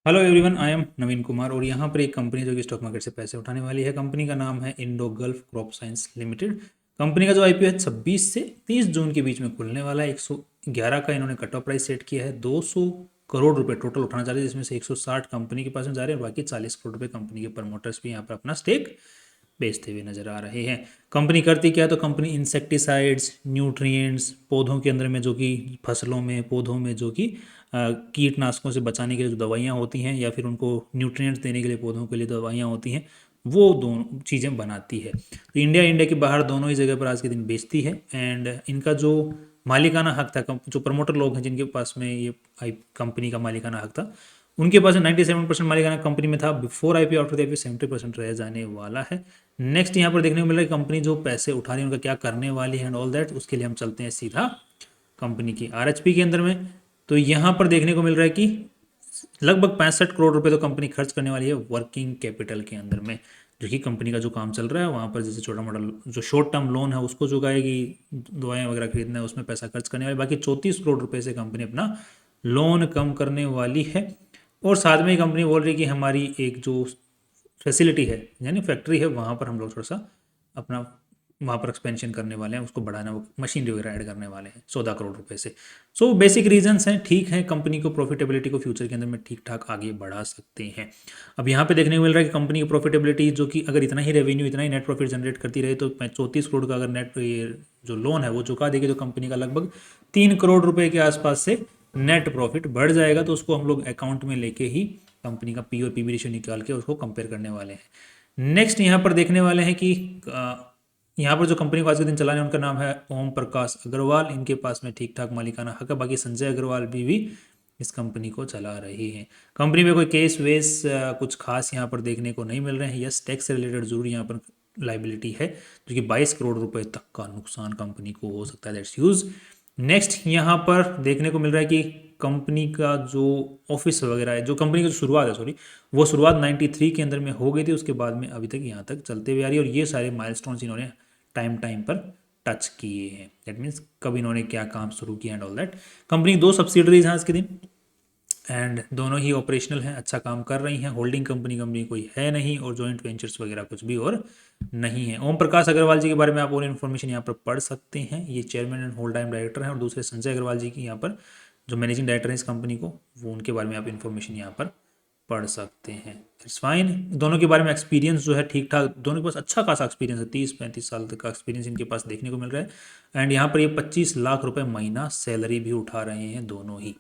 Hello everyone, I am नवीन कुमार और यहाँ पर एक कंपनी जो कि स्टॉक मार्केट से पैसे उठाने वाली है। कंपनी का नाम है Indo gulf crop science limited. Company का जो आईपीओ है 26 से 30 जून के बीच में खुलने वाला है। 111 का इन्होंने कट ऑफ प्राइस सेट किया है। 200 करोड़ रुपए टोटल उठाना चाह रहे हैं, जिसमें से 160 कंपनी के पास में जा रहे हैं और बाकी 40 करोड़ रुपए कंपनी के प्रमोटर्स भी यहाँ पर अपना स्टेक बेचते हुए नजर आ रहे हैं। कंपनी करती क्या है, तो कंपनी इंसेक्टिसाइड्स, न्यूट्रिएंट्स, पौधों के अंदर में जो कि फसलों में पौधों में जो कि कीटनाशकों से बचाने के लिए जो दवाइयाँ होती हैं या फिर उनको न्यूट्रिएंट्स देने के लिए पौधों के लिए दवाइयाँ होती हैं, वो दोनों चीज़ें बनाती है। तो इंडिया के बाहर दोनों ही जगह पर आज के दिन बेचती है। एंड इनका जो मालिकाना हक था, जो प्रमोटर लोग हैं जिनके पास में ये कंपनी का मालिकाना हक था, उनके पास 97% मालिकाना कंपनी में था। बिफोर आईपीओ आफ्टर आईपीओ 70% रह जाने वाला है। नेक्स्ट यहाँ पर देखने को मिल रहा है कंपनी जो पैसे उठा रही है उनका क्या करने वाली है एंड ऑल दैट। उसके लिए हम चलते हैं सीधा कंपनी की आरएचपी के अंदर में। तो यहाँ पर देखने को मिल रहा है कि लगभग 65 करोड़ रुपए तो कंपनी खर्च करने वाली है वर्किंग कैपिटल के अंदर में, जो कि कंपनी का जो काम चल रहा है वहाँ पर जैसे छोटा मोटा जो शॉर्ट टर्म लोन है उसको चुकाएगी, दवाएं वगैरह खरीदना है उसमें पैसा खर्च करने वाली। बाकी 34 करोड़ रुपए से कंपनी अपना लोन कम करने वाली है। और साथ में ही कंपनी बोल रही है कि हमारी एक जो फैसिलिटी है यानी फैक्ट्री है वहाँ पर हम लोग थोड़ा सा अपना वहाँ पर एक्सपेंशन करने वाले हैं, उसको बढ़ाना, वो मशीनरी वगैरह ऐड करने वाले हैं 14 करोड़ रुपए से। सो बेसिक रीजंस हैं, ठीक है, कंपनी को प्रॉफिटेबिलिटी को फ्यूचर के अंदर में ठीक ठाक आगे बढ़ा सकते हैं। अब यहाँ पे देखने को मिल रहा है कि कंपनी की प्रॉफिटेबिलिटी जो कि अगर इतना ही रेवेन्यू इतना ही नेट प्रॉफिट जनरेट करती रहे तो 34 करोड़ का अगर नेट जो लोन है वो चुका देगी तो कंपनी का लगभग 3 करोड़ रुपए के आसपास से नेट प्रॉफिट बढ़ जाएगा। तो उसको हम लोग अकाउंट में लेके ही कंपनी का पी और पीबी रेशियो निकाल के उसको कंपेयर करने वाले हैं। नेक्स्ट यहाँ पर देखने वाले हैं कि यहाँ पर जो कंपनी को आज के दिन चलाने उनका नाम है ओम प्रकाश अग्रवाल। इनके पास में ठीक ठाक मालिकाना हक है। बाकी संजय अग्रवाल भी इस कंपनी को चला रहे हैं। कंपनी में कोई केस वेस कुछ खास यहाँ पर देखने को नहीं मिल रहे हैं। यस, टैक्स से रिलेटेड जरूर यहाँ पर लाइबिलिटी है जो कि 22 करोड़ रुपए तक का नुकसान कंपनी को हो सकता है। That's use. नेक्स्ट यहाँ पर देखने को मिल रहा है कि कंपनी का जो ऑफिस वगैरह है, जो कंपनी की जो शुरुआत है, सॉरी, वो शुरुआत 93 के अंदर में हो गई थी। उसके बाद में अभी तक यहाँ तक चलते हुए आ रही है और ये सारे माइलस्टोन्स इन्होंने टाइम टाइम पर टच किए हैं। दैट मीन्स कब इन्होंने क्या काम शुरू किया and all that. Company 2 subsidiaries हैं आज के दिन एंड दोनों ही ऑपरेशनल हैं, अच्छा काम कर रही हैं। होल्डिंग कंपनी कोई है नहीं और जॉइंट वेंचर्स वगैरह कुछ भी और नहीं है। ओम प्रकाश अग्रवाल जी के बारे में आप और इन्फॉर्मेशन यहाँ पर पढ़ सकते हैं। ये chairman and whole time director हैं और दूसरे संजय अग्रवाल जी की यहाँ पर जो मैनेजिंग डायरेक्टर है इस कंपनी को, वो उनके बारे में आप इन्फॉर्मेशन यहाँ पर पढ़ सकते हैं। It's fine. दोनों के बारे में एक्सपीरियंस जो है ठीक ठाक, दोनों के पास अच्छा खासा एक्सपीरियंस है। 30-35 साल तक का एक्सपीरियंस इनके पास देखने को मिल रहा है एंड यहाँ पर ये 25 लाख रुपए महीना सैलरी भी उठा रहे हैं दोनों ही।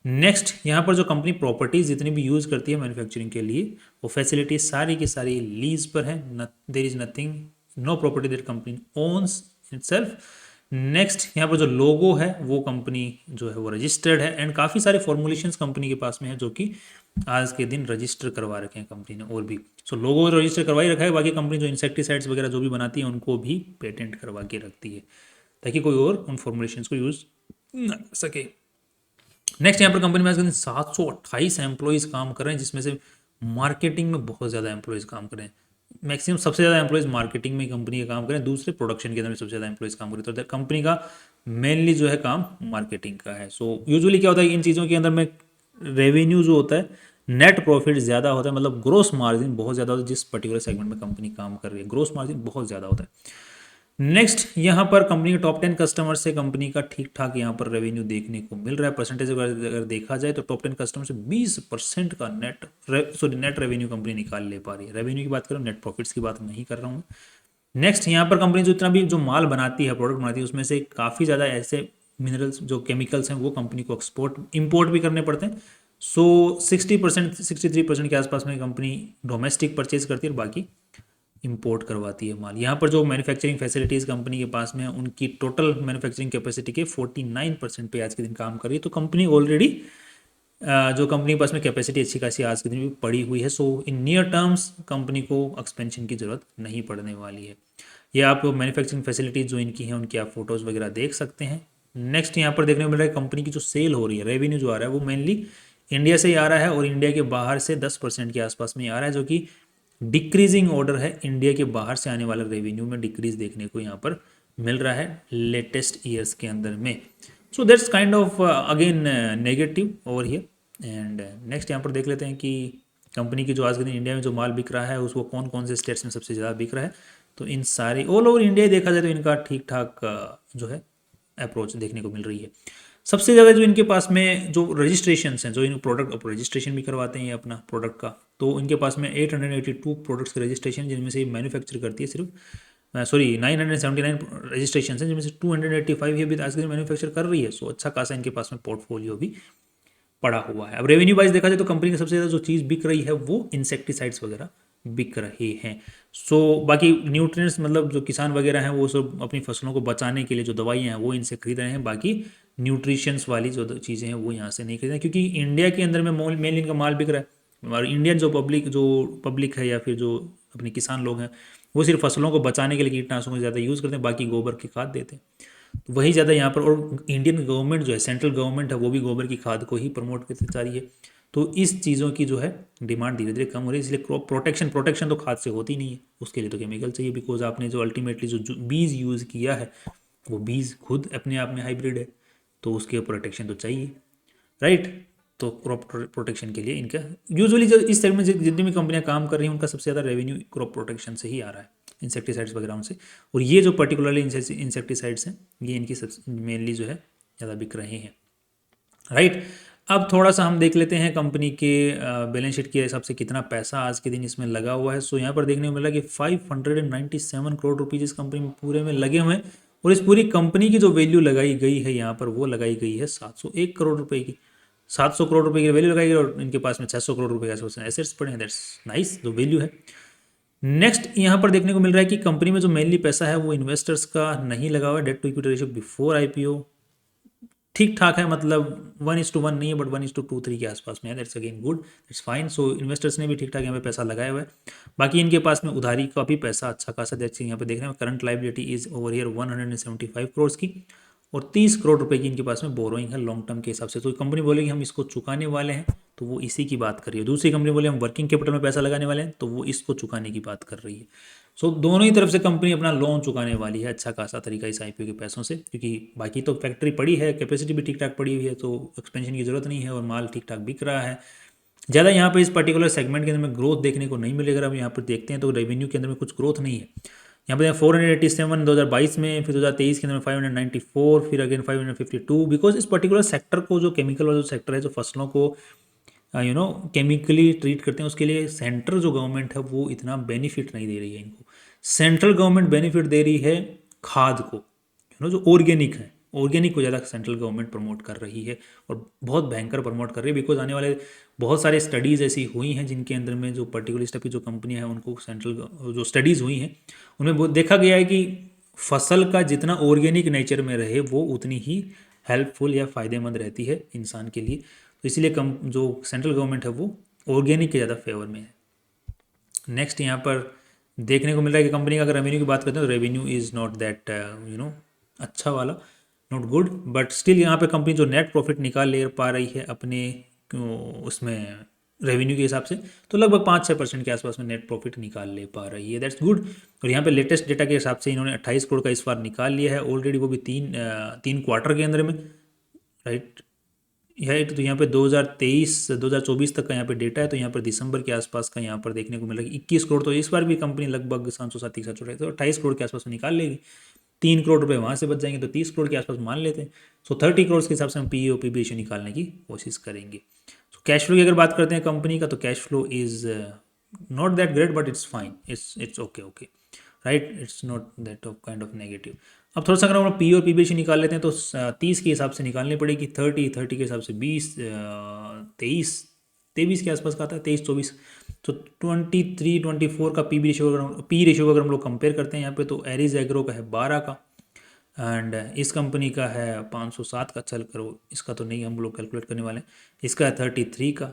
नेक्स्ट यहाँ पर जो कंपनी प्रॉपर्टीज जितनी भी यूज़ करती है मैन्युफैक्चरिंग के लिए, वो फैसिलिटीज सारी की सारी लीज पर है। There is nothing, no property that company owns itself. Next यहाँ पर जो लोगो है वो कंपनी जो है वो रजिस्टर्ड है एंड काफ़ी सारे फॉर्मुलेशंस कंपनी के पास में है जो कि आज के दिन रजिस्टर करवा रखे हैं कंपनी ने और भी। सो लोगो रजिस्टर करवा ही रखा है। बाकी कंपनी जो इंसेक्टिसाइड्स वगैरह जो भी बनाती है उनको भी पेटेंट करवा के रखती है ताकि कोई और उन फॉर्मुलेशंस को यूज़ ना कर सके। नेक्स्ट यहाँ पर कंपनी में आज के दिन 728 एम्प्लॉयज़ काम कर रहे हैं, जिसमें से मार्केटिंग में बहुत ज़्यादा एम्प्लॉयज़ काम कर रहे हैं। मैक्सिमम सबसे ज़्यादा एम्प्लॉयज़ मार्केटिंग में कंपनी के काम करें, दूसरे प्रोडक्शन के अंदर में सबसे ज़्यादा एम्प्लॉयज़ काम करें। तो कंपनी का मेनली जो है काम मार्केटिंग का है। सो यूजुअली क्या होता है इन चीज़ों के अंदर में रेवेन्यू जो होता है, नेट प्रॉफिट ज़्यादा होता है, मतलब ग्रोस मार्जिन बहुत ज़्यादा होता है। जिस पर्टिकुलर सेगमेंट में कंपनी काम कर रही है ग्रोस मार्जिन बहुत ज़्यादा होता है। नेक्स्ट यहाँ पर कंपनी के टॉप 10 कस्टमर से कंपनी का ठीक ठाक यहाँ पर रेवेन्यू देखने को मिल रहा है। परसेंटेज अगर देखा जाए तो टॉप 10 कस्टमर से 20% का नेट रेवेन्यू कंपनी निकाल ले पा रही है। रेवेन्यू की बात करूँ, नेट प्रॉफिट्स की बात नहीं कर रहा हूँ। नेक्स्ट यहाँ पर कंपनी जो इतना भी जो माल बनाती है, प्रोडक्ट बनाती है, उसमें से काफ़ी ज़्यादा ऐसे मिनरल्स जो केमिकल्स हैं वो कंपनी को इम्पोर्ट भी करने पड़ते हैं। सो 60% 63% के आसपास में कंपनी डोमेस्टिक परचेज करती है और बाकी इंपोर्ट करवाती है माल। यहाँ पर जो मैन्युफैक्चरिंग फैसिलिटीज़ कंपनी के पास में है उनकी टोटल मैन्युफैक्चरिंग कैपेसिटी के 49% पे आज के दिन काम कर रही है। तो कंपनी ऑलरेडी जो कंपनी के पास में कैपेसिटी अच्छी खासी आज के दिन भी पड़ी हुई है। सो इन नियर टर्म्स कंपनी को एक्सपेंशन की ज़रूरत नहीं पड़ने वाली है। ये आप मैन्युफैक्चरिंग फैसिलिटीज़ जो इनकी हैं उनकी आप फोटोज़ वगैरह देख सकते हैं। नेक्स्ट यहाँ पर देखने को मिल रहा है कंपनी की जो सेल हो रही है, रेवेन्यू जो आ रहा है वो मेनली इंडिया से ही आ रहा है और इंडिया के बाहर से 10% के आसपास में आ रहा है, जो कि डिक्रीजिंग ऑर्डर है। इंडिया के बाहर से आने वाला रेवेन्यू में डिक्रीज देखने को यहाँ पर मिल रहा है लेटेस्ट ईयर्स के अंदर में। So that's kind of again negative over here. And next यहाँ पर देख लेते हैं कि कंपनी की जो आज के दिन इंडिया में जो माल बिक रहा है उसको कौन कौन से स्टेट्स में सबसे ज़्यादा बिक रहा है। तो इन सारे ऑल ओवर इंडिया देखा जाए तो इनका ठीक ठाक जो है अप्रोच देखने को मिल रही है। सबसे ज़्यादा जो इनके पास में जो रजिस्ट्रेशन हैं, जो इन प्रोडक्ट रजिस्ट्रेशन भी करवाते हैं अपना प्रोडक्ट का, तो इनके पास में 882 प्रोडक्ट्स के रजिस्ट्रेशन, जिनमें से मैन्युफैक्चर करती है सिर्फ 979 रजिस्ट्रेशन है, जिनमें से 285 ही अभी आज के दिन मैन्युफैक्चर कर रही है। सो अच्छा खासा इनके पास में पोर्टफोलियो भी पड़ा हुआ है। अब रेवेन्यू वाइज देखा जाए तो कंपनी की सबसे ज़्यादा जो चीज़ बिक रही है वो इंसेक्टिसाइड्स वगैरह बिक रहे हैं। सो बाकी न्यूट्रिएंट्स मतलब जो किसान वगैरह हैं वो सब अपनी फसलों को बचाने के लिए जो दवाइयाँ हैं वो इनसे खरीद रहे हैं। बाकी न्यूट्रिशंस वाली जो चीज़ें हैं वो यहाँ से नहीं खरीद रहे हैं, क्योंकि इंडिया के अंदर में मेनली इनका माल बिक रहा है। और इंडियन जो पब्लिक है या फिर जो अपने किसान लोग हैं वो सिर्फ फसलों को बचाने के लिए कीटनाशकों को ज़्यादा यूज़ करते हैं, बाकी गोबर की खाद देते हैं। तो वही ज़्यादा यहाँ पर, और इंडियन गवर्नमेंट जो है, सेंट्रल गवर्नमेंट है, वो भी गोबर की खाद को ही प्रमोट करती जा रही है। तो इस चीज़ों की जो है डिमांड धीरे धीरे कम हो रही है। इसलिए क्रॉप प्रोटेक्शन तो खाद से होती नहीं है, उसके लिए तो केमिकल चाहिए, बिकॉज आपने जो अल्टीमेटली जो बीज यूज़ किया है वो बीज खुद अपने आप में हाइब्रिड है, तो उसके प्रोटेक्शन तो चाहिए, राइट। तो क्रॉप प्रोटेक्शन के लिए इनका यूजुअली जो इस सेगमेंट में जितनी भी कंपनियां काम कर रही हैं उनका सबसे ज़्यादा रेवेन्यू क्रॉप प्रोटेक्शन से ही आ रहा है, इंसेक्टिसाइड्स वगैरह से। और ये जो पर्टिकुलरली इंसेक्टिसाइड्स हैं ये इनकी सबसे मेनली जो है ज़्यादा बिक रहे हैं, राइट। अब थोड़ा सा हम देख लेते हैं कंपनी के बैलेंस शीट के हिसाब से कितना पैसा आज के दिन इसमें लगा हुआ है। सो यहाँ पर देखने को मिला कि 597 करोड़ रुपीज़ इस कंपनी में पूरे में लगे हुए हैं। और इस पूरी कंपनी की जो वैल्यू लगाई गई है यहाँ पर वो लगाई गई है 701 करोड़ रुपए की। 700 करोड़ रुपए की वैल्यू लगाई गई और इनके पास में 600 करोड़ रुपए के एसेट्स पड़े हैं। दैट्स नाइस, जो वैल्यू है। नेक्स्ट यहाँ पर देखने को मिल रहा है कि कंपनी में जो मेनली पैसा है वो इन्वेस्टर्स का नहीं लगा हुआ है। Debt to equity ratio before IPO ठीक ठाक है, मतलब 1:1 नहीं है, बट 1:2-3 के आसपास में है। That's again good, that's fine. So investors ने भी ठीक ठाक यहाँ पे पैसा लगाया हुआ है। बाकी इनके पास में उधारी का भी पैसा अच्छा खासा, दैट्स यहाँ पे देख रहे हैं। Current liability is over here 175 crore की, और 30 करोड़ रुपए की इनके पास में बोरोइंग है लॉन्ग टर्म के हिसाब से। तो कंपनी बोलेगी हम इसको चुकाने वाले हैं, तो वो इसी की बात कर रही है। दूसरी कंपनी बोले हम वर्किंग कैपिटल में पैसा लगाने वाले हैं, तो वो इसको चुकाने की बात कर रही है। सो दोनों ही तरफ से कंपनी अपना लोन चुकाने वाली है अच्छा खासा तरीका इस आईपीओ के पैसों से, क्योंकि बाकी तो फैक्ट्री पड़ी है, कैपेसिटी भी ठीक ठाक पड़ी हुई है, तो एक्सपेंशन की जरूरत नहीं है और माल ठीक ठाक बिक रहा है। ज़्यादा यहाँ पे इस पर्टिकुलर सेगमेंट के अंदर में ग्रोथ देखने को नहीं मिलेगा। अब यहाँ पर देखते हैं तो रेवेन्यू के अंदर में कुछ ग्रोथ नहीं है। यहाँ पे 487 2022 में, फिर 2023 के अंदर में 594, फिर अगेन 552, बिकॉज इस पर्टिकुलर सेक्टर को, जो केमिकल वाला जो सेक्टर है, जो फसलों को केमिकली ट्रीट करते हैं, उसके लिए सेंट्रल जो गवर्नमेंट है वो इतना बेनिफिट नहीं दे रही है इनको। सेंट्रल गवर्नमेंट बेनिफिट दे रही है खाद को, जो ऑर्गेनिक है, ऑर्गेनिक को ज़्यादा सेंट्रल गवर्नमेंट प्रमोट कर रही है, और बहुत भयंकर प्रमोट कर रही है। बिकॉज आने वाले बहुत सारे स्टडीज़ ऐसी हुई हैं जिनके अंदर में जो पर्टिकुलर टाइप की जो कंपनियां हैं उनको सेंट्रल जो स्टडीज़ हुई हैं उनमें देखा गया है कि फसल का जितना ऑर्गेनिक नेचर में रहे वो उतनी ही हेल्पफुल या फ़ायदेमंद रहती है इंसान के लिए। तो इसलिए जो सेंट्रल गवर्नमेंट है वो ऑर्गेनिक के ज़्यादा फेवर में है। नेक्स्ट यहाँ पर देखने को मिल रहा है कि कंपनी का अगर रेवेन्यू की बात करते हैं तो रेवेन्यू इज़ नॉट दैट अच्छा वाला, नॉट गुड, बट स्टिल यहाँ पे कंपनी जो नेट प्रॉफिट निकाल ले पा रही है अपने उसमें रेवेन्यू के हिसाब से, तो लगभग 5-6% के आसपास में नेट प्रॉफिट निकाल ले पा रही है। That's good. और यहाँ पे लेटेस्ट डेटा के हिसाब से इन्होंने 28 करोड़ का इस बार निकाल लिया है ऑलरेडी, वो भी तीन क्वार्टर के अंदर में, राइट। तो यहाँ पे 2023-2024 तक का यहाँ पे डेटा है, तो यहाँ पर दिसंबर के आसपास का यहाँ पर देखने को मिला कि 21 करोड़, तो इस बार भी कंपनी लगभग 707 तो 28 करोड़ के आसपास में निकाल लेगी। 3 करोड़ रुपए वहाँ से बच जाएंगे, तो 30 करोड़ के आसपास मान लेते हैं। सो 30 करोड़ के हिसाब से हम पीई और पीबी रेशियो निकालने की कोशिश करेंगे। सो कैश फ्लो की अगर बात करते हैं कंपनी का, तो cash flow is not that great, but it's fine, it's okay, right, it's not that of kind of negative. अब थोड़ा सा अगर हम पी और पी रेशियो निकाल लेते हैं तो 30 के हिसाब से निकालनी पड़ेगी, 30 के हिसाब से 20, 23 के आसपास का आता है, 23-24, तो 23-24 का पी रेशियो अगर हम लोग कंपेयर करते हैं यहाँ पे, तो एरिज एग्रो का है 12 का, एंड इस कंपनी का है 507 का। चल करो इसका तो नहीं हम लोग कैलकुलेट करने वाले हैं, इसका है 33 का,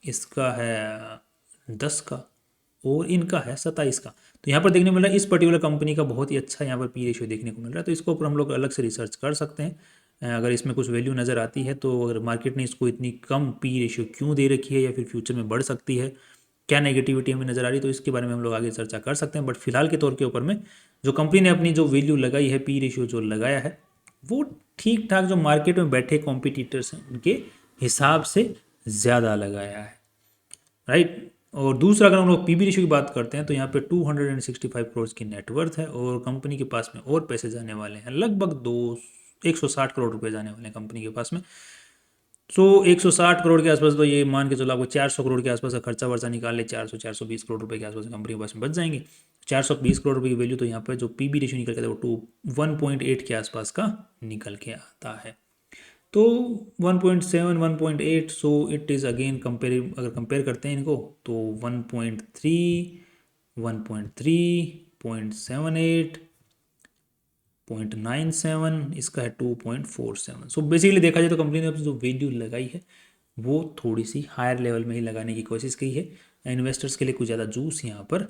इसका है 10 का, और इनका है 27 का। तो यहाँ पर देखने को मिल रहा है इस पर्टिकुलर कंपनी का बहुत ही अच्छा यहाँ पर पी रेशियो देखने को मिल रहा है। तो इसको ऊपर हम लोग अलग से रिसर्च कर सकते हैं अगर इसमें कुछ वैल्यू नज़र आती है, तो अगर मार्केट ने इसको इतनी कम पी रेशियो क्यों दे रखी है, या फिर फ्यूचर में बढ़ सकती है, क्या नेगेटिविटी हमें नज़र आ रही है, तो इसके बारे में हम लोग आगे चर्चा कर सकते हैं। बट फिलहाल के तौर के ऊपर में जो कंपनी ने अपनी जो वैल्यू लगाई है, पी रेशियो जो लगाया है, वो ठीक ठाक जो मार्केट में बैठे कॉम्पिटिटर्स हैं उनके हिसाब से ज़्यादा लगाया है, राइट। और दूसरा अगर हम लोग पीबी रेशियो की बात करते हैं तो यहाँ पे 265 करोड़ की नेटवर्थ है और कंपनी के पास में और पैसे जाने वाले हैं लगभग 160 करोड़ रुपए जाने वाले हैं कंपनी के पास में। सो 160 करोड़ के आसपास, तो ये मान के चलो आपको 400 करोड़ के आसपास का खर्चा वर्चा निकाल ले, 420 करोड़ रुपए के आसपास कंपनी के पास में बच जाएंगे। 420 करोड़ रुपए की वैल्यू, तो यहाँ पर जो पीबी रेशियो निकल के आता है वो 1.8 के आसपास का निकल के आता है। तो 1.7 1.8, so it is again compare, अगर कंपेयर करते हैं इनको तो 1.3 1.3 0.78 0.97, इसका है 2.47। सो बेसिकली देखा जाए तो कंपनी ने जो वैल्यू लगाई है वो थोड़ी सी हायर लेवल में ही लगाने की कोशिश की है। इन्वेस्टर्स के लिए कुछ ज़्यादा जूस यहाँ पर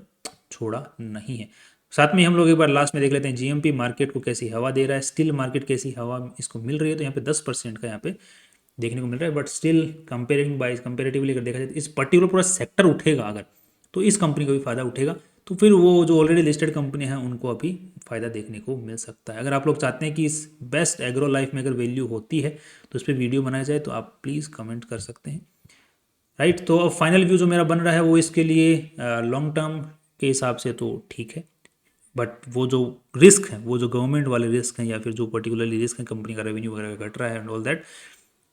छोड़ा नहीं है। साथ में हम लोग एक बार लास्ट में देख लेते हैं जीएमपी मार्केट को कैसी हवा दे रहा है, स्टील मार्केट कैसी हवा इसको मिल रही है। तो यहाँ पे 10% का यहाँ पे देखने को मिल रहा है, but still comparing by comparatively अगर देखा जाए तो इस पर्टिकुलर पूरा सेक्टर उठेगा अगर, तो इस कंपनी को भी फायदा उठेगा। तो फिर वो जो ऑलरेडी लिस्टेड कंपनी है उनको अभी फायदा देखने को मिल सकता है। अगर आप लोग चाहते हैं कि इस बेस्ट एग्रो लाइफ में अगर वैल्यू होती है तो इस पर वीडियो बनाया जाए तो आप प्लीज़ कमेंट कर सकते हैं, राइट। तो अब फाइनल व्यू जो मेरा बन रहा है वो इसके लिए लॉन्ग टर्म के हिसाब से तो ठीक है, बट वो जो रिस्क है, वो जो गवर्नमेंट वाले रिस्क हैं या फिर जो पर्टिकुलरली रिस्क है कंपनी का रेवेन्यू वगैरह घट रहा है एंड ऑल दैट,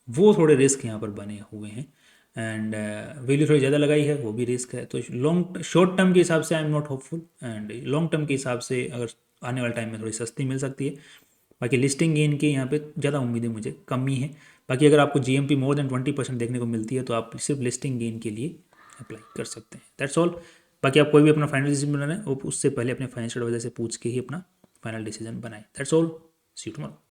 वो थोड़े रिस्क यहाँ पर बने हुए हैं। एंड वैल्यू थोड़ी ज़्यादा लगाई है वो भी रिस्क है। तो लॉन्ग शॉर्ट टर्म के हिसाब से I am not hopeful, and long term के हिसाब से अगर आने वाले टाइम में थोड़ी सस्ती मिल सकती है। बाकी लिस्टिंग गेन की यहाँ पे ज़्यादा उम्मीदें मुझे कम ही है। बाकी अगर आपको जीएमपी मोर देन 20% देखने को मिलती है तो आप सिर्फ लिस्टिंग गेन के लिए अप्लाई कर सकते हैं, दैट्स ऑल। बाकी आप कोई भी अपना फाइनल डिसीजन बनाना है उससे पहले अपने फाइनेंशियल एडवाइजर से पूछ के ही अपना फाइनल डिसीजन बनाएं, that's all. See you tomorrow.